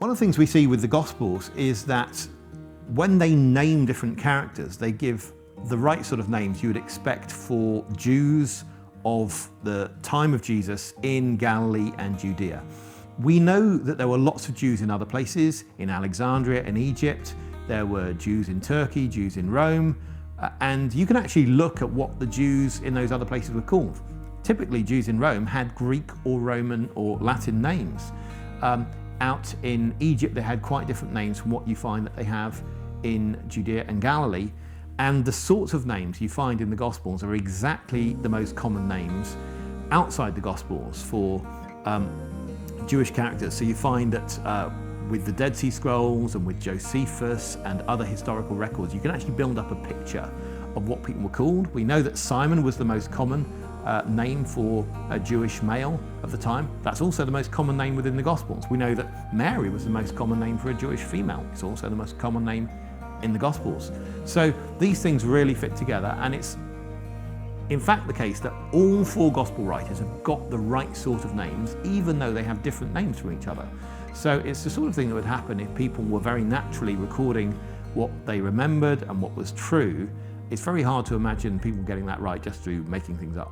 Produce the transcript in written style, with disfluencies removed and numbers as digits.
One of the things we see with the Gospels is that when they name different characters, they give the right sort of names you would expect for Jews of the time of Jesus in Galilee and Judea. We know that there were lots of Jews in other places, in Alexandria and Egypt. There were Jews in Turkey, Jews in Rome, and you can actually look at what the Jews in those other places were called. Typically, Jews in Rome had Greek or Roman or Latin names. Out in Egypt, they had quite different names from what you find that they have in Judea and Galilee. And the sorts of names you find in the Gospels are exactly the most common names outside the Gospels for Jewish characters. So you find that with the Dead Sea Scrolls and with Josephus and other historical records, you can actually build up a picture of what people were called. We know that Simon was the most common name for a Jewish male of the time. That's also the most common name within the Gospels. We know that Mary was the most common name for a Jewish female. It's also the most common name in the Gospels. So these things really fit together, and it's in fact the case that all four Gospel writers have got the right sort of names, even though they have different names from each other. So it's the sort of thing that would happen if people were very naturally recording what they remembered and what was true. It's very hard to imagine people getting that right just through making things up.